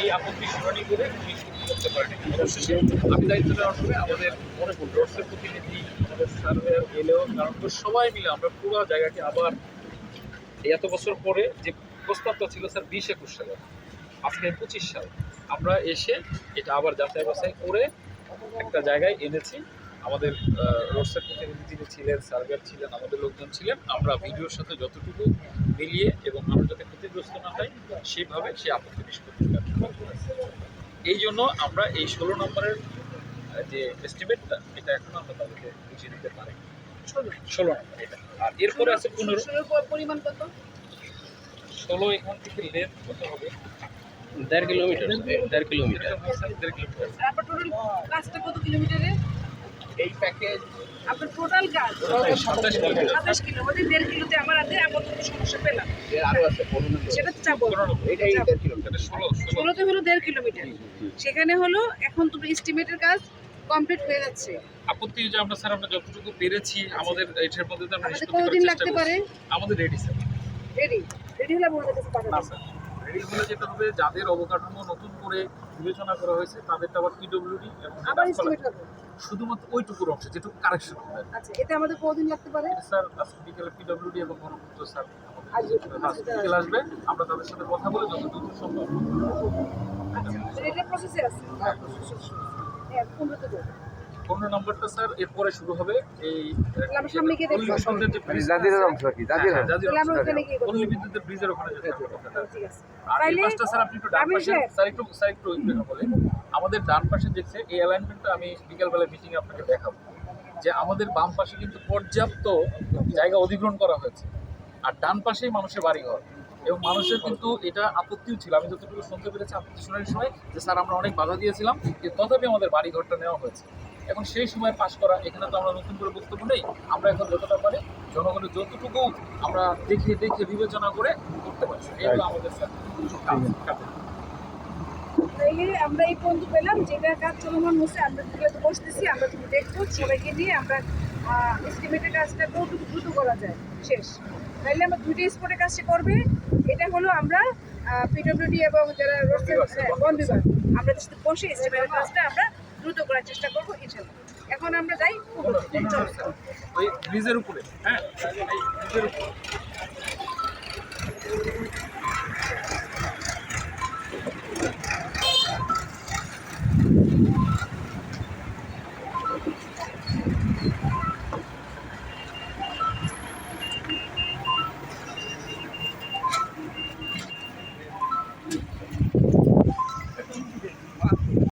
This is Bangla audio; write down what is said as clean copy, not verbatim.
এই আপত্তি শুনানি করে নিষ্পত্তি করতে পারেনি। অবশেষে আমি দায়িত্ব নেওয়ার পরে আমাদের রোডসের প্রতিনিধি, আমাদের সার্ভেয়ার এলেও, কারণ তো সবাই মিলে আমরা পুরো জায়গাকে আবার এত বছর পরে যে প্রস্তাবটা ছিল স্যার 20-21 সালে, আজকে 25 সাল, আমরা এসে এটা আবার যাচাই বাছাই করে একটা জায়গায় এনেছি। আমাদের রোডসের প্রতিনিধি যিনি ছিলেন, সার্ভেয়ার ছিলেন, আমাদের লোকজন ছিলেন, আমরা ভিডিওর সাথে যতটুকু মিলিয়ে এবং আমরা যাতে ক্ষতিগ্রস্ত না হয় সেইভাবে সেই আপত্তি নিষ্পত্তি কার্যক্রম করেছি। এই জন্য আমরা এই 16 নম্বরের যে এস্টিমেটটা, এটা এখন আমরা তাদেরকে বুঝিয়ে দিতে পারি। 16 নম্বর এটা, আর এরপরে আছে 15। পরিমাণ কত? 16 এখান থেকে লেন্থ কত হবে? 1.5 কিলোমিটার। 1.5 কিলোমিটার। আপনার টোটাল কাজটা কত কিলোমিটারে? এই প্যাকেজ আপনার টোটাল কাজ 27 কিলোমিটার। 27 কিলো, মানে 1.5 কিলোতে আমার আগে আপাতত সমস্যা পেলাম। আরো আছে 15 সেটা তো চাপো। এটাই 1.5 কিলোমিটার। 16তে হলো 1.5 কিলোমিটার, সেখানে হলো এখন তুমি এস্টিমেটের কাজ কমপ্লিট হয়ে যাচ্ছে। আপত্তি যে আমরা স্যার আমরা যতটুকু পেরেছি আমাদের এটার মধ্যে তো আমরা আমাদের নিষ্পত্তি কতদিন করার লাগতে চেষ্টা পারে? করছি। আমাদের রেডি স্যার। রেডি হলে আমাদের কাছে না পাঠাবেন। স্যার, রেডি হলে যেটা হবে, যাদের অবকাঠামো নতুন করে বিবেচনা করা হয়েছে তাদেরটা আবার পিডব্লিউডি এবং আবার এস্টিমেট হবে। শুধুমাত্র ওইটুকুর অংশ যেটুকু কারেকশন হবে। আচ্ছা, এতে আমাদের কতদিন লাগতে পারে? এটা স্যার আজকে বিকেলে পিডব্লিউডি এবং গণপূর্ত স্যার আসবে। বিকেলে আসবে, আমরা তাদের সাথে কথা বলে যত দ্রুত সম্ভব। আচ্ছা, এটা প্রসেসে আছে। হ্যাঁ, 15তে দেবো। 15 নম্বরটা স্যার এরপরে শুরু হবে। এই আমরা সামনে গিয়ে দেখবো। পল্লী বিদ্যুতের যে ব্রিজ, জাজিরের অংশ আর কি, জাজিরের অংশ। তাহলে আমরা ওখানে গিয়ে কথা পল্লী বলবো। বিদ্যুতের ব্রিজের ওখানে যেতে হবে। ঠিক আছে। আর এই তাইলে পাশটা স্যার আপনি একটু ডান আমির পাশে, সাহেব। স্যার একটু বলেন, আমাদের ডান পাশে দেখছে এই অ্যালাইনমেন্টটা আমি বিকেলবেলা মিটিংয়ে আপনাকে দেখাবো, যে আমাদের বাম পাশে কিন্তু পর্যাপ্ত জায়গা অধিগ্রহণ করা হয়েছে, আর ডান পাশেই মানুষের বাড়িঘর, এবং মানুষের কিন্তু এটা আপত্তিও ছিল। আমি যতটুকু শুনতে পেরেছি আপত্তি শোনার সময়, যে স্যার আমরা অনেক বাধা দিয়েছিলাম, কিন্তু তথাপি আমাদের বাড়িঘরটা নেওয়া হয়েছে। এখন সেই সময় পাশ করা, এখানে তো আমরা নতুন করে বক্তব্য নেই, আমরা এখন যতটা পারি জনগণের যতটুকু আমরা দেখে বিবেচনা করে করতে পারছি, এগুলো আমাদের স্যার কাজ। তাইলে আমরা এই পর্যন্ত পেলাম, যেটা কাজ চলমান হচ্ছে, আমরা তো বসতেছি, আমরা তুমি দেখবো সবাইকে নিয়ে আমরা এস্টিমেটের কাজটা কতটুকু দ্রুত করা যায় শেষ। তাইলে আমরা দুইটা স্পটে কাজটা করবে। এটা হলো আমরা পিডব্লিউডি এবং যারা বন বিভাগ, আমরা সাথে বসে এস্টিমেটের কাজটা আমরা দ্রুত করার চেষ্টা করবো ইনশাল্লাহ। এখন আমরা যাই ওই ব্রিজের উপরে, হ্যাঁ, এই ব্রিজের উপরে